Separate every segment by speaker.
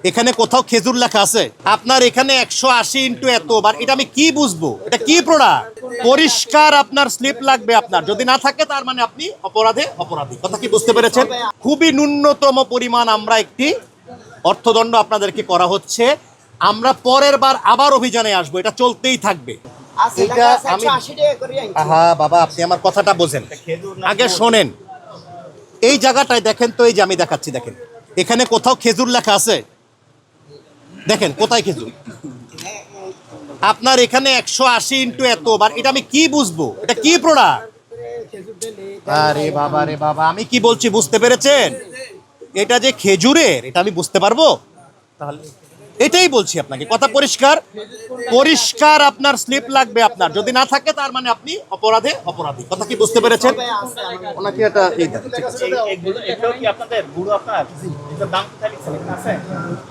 Speaker 1: এখানে কোথাও খেজুর লেখা আছে? আপনার এখানে 180 ইন্টু এত বার, এটা আমি কি বুঝবো? এটা কি প্রোডাক্ট? পরিষ্কার আপনার স্লিপ লাগবে। আপনার যদি না থাকে তার মানে আপনি অপরাধী। কথা কি বুঝতে পেরেছেন? খুবই ন্যূনতম পরিমাণ আমরা একটি অর্থদণ্ড আপনাদেরকে করা হচ্ছে। আমরা পরের বার আবার অভিযানে আসবো, এটা চলতেই থাকবে। এটা আমি হ্যাঁ বাবা, আপনি আমার কথাটা বোঝেন, আগে শোনেন। এই জায়গাটায় দেখেন তো, এই যে আমি দেখাচ্ছি, দেখেন এখানে কোথাও খেজুর লেখা আছে? দেখেন কোথায় খেজুর? আপনার এখানে 180 ইন্টু এত বার, এটা আমি কি বুঝবো? এটা কি প্রোডাক্ট? আরে বাবা রে বাবা, আমি কি বলছি বুঝতে পেরেছেন? এটা যে খেজুরের, এটা আমি বুঝতে পারবো? তাহলে এটাই বলছি আপনাকে, কথা পরিষ্কার আপনার স্লিপ লাগবে। আপনার যদি না থাকে তার মানে আপনি অপরাধী। কথা কি বুঝতে পেরেছেন? ওনাকে এটা এই দেন, ঠিক আছে।
Speaker 2: এগুলো এটাও কি আপনাদের গুরু আপনার? এটার দাম কোথায় লিখছেন? আছে?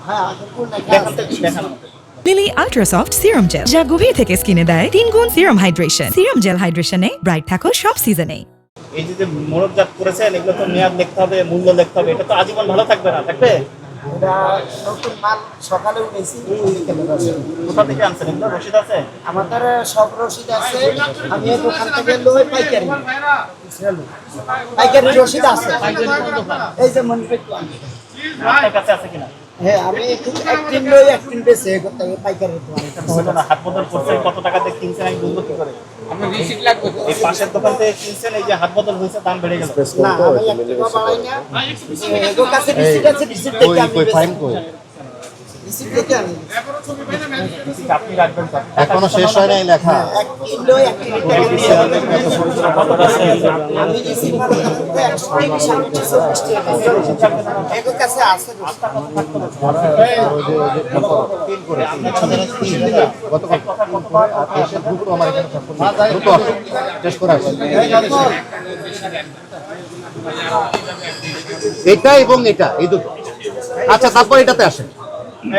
Speaker 3: হ্যাঁ,
Speaker 2: দেখান।
Speaker 4: Lily ultra soft serum gel, যা গভীর থেকে স্কিনে দেয় 3 গুণ সিরাম হাইড্রেশন। সিরাম জেল হাইড্রেশনে ব্রাইট থাকো সব সিজনে।
Speaker 2: এই যে মোড়কজাত করেছেন, এগুলো তো মেয়াদ লিখতে হবে, মূল্য লিখতে হবে। এটা তো আজীবন ভালো থাকবে না, থাকবে?
Speaker 3: এটা নতুন মাল সকালে উঠেছি।
Speaker 2: কোথা থেকে আনছেন? এগুলো রসিদ আছে?
Speaker 3: আমাদের সব রসিদ আছে। আমি এই দোকান থেকে লই পাইকারি রসিদ আছে। এই যে মনিপেট
Speaker 2: আপনার কাছে আছে কিনা?
Speaker 3: হ্যাঁ, আমি একদিন লই একদিন বেশি পাইকারি
Speaker 2: হলো না, হাত বদল করছেন, কত টাকা দিয়ে কিনছেন আমি বুঝবো কি করে?
Speaker 5: আপনার রিসিট লাগবে তো।
Speaker 2: এই পাশের দোকান থেকে কিনছেন, এই যে হাত বদল হয়েছে, দাম বেড়ে গেল।
Speaker 3: না, আমি এক টাকা বাড়াই না। এর কাছে রিসিট আছে, রিসিট দেখে আমি রিসিট দেখে আমি
Speaker 2: আপনি রাখবেন তো?
Speaker 1: এখনো শেষ হয় নাই লেখা।
Speaker 3: একদিন লই একদিন আমি রিসিট মারতে 120 এর কাছে আছে।
Speaker 1: এটা এবং এটা, এই দুটো। আচ্ছা, তারপর এটাতে আসেন।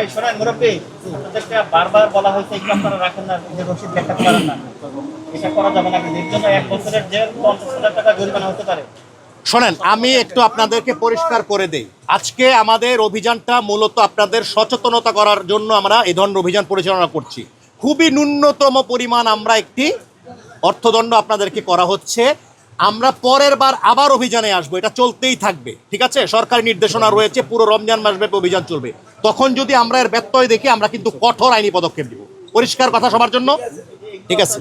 Speaker 2: এই শোনেন মুরব্বী, আপনাদেরকে বারবার বলা হয়েছে এগুলো আপনারা রাখেন না, যে রসিদ দেখাতে পারেন না। এটা করা যাবে না, এর জন্য 1 বছরের জেল, 50,000 টাকা জরিমানা হতে পারে।
Speaker 1: শোনেন, আমি একটু আপনাদেরকে পরিষ্কার করে দেই। আজকে আমাদের অভিযানটা মূলত আপনাদের সচেতনতা করার জন্য আমরা এই ধরনের অভিযান পরিচালনা করছি। খুবই ন্যূনতম পরিমাণ আমরা একটি অর্থদণ্ড আপনাদেরকে করা হচ্ছে। আমরা পরের বার আবার অভিযানে আসবো, এটা চলতেই থাকবে, ঠিক আছে? সরকারি নির্দেশনা রয়েছে, পুরো রমজান মাসব্যাপী অভিযান চলবে। তখন যদি আমরা এর ব্যত্যয় দেখি, আমরা কিন্তু কঠোর আইনি পদক্ষেপ দিব। পরিষ্কার কথা সবার জন্য, ঠিক আছে?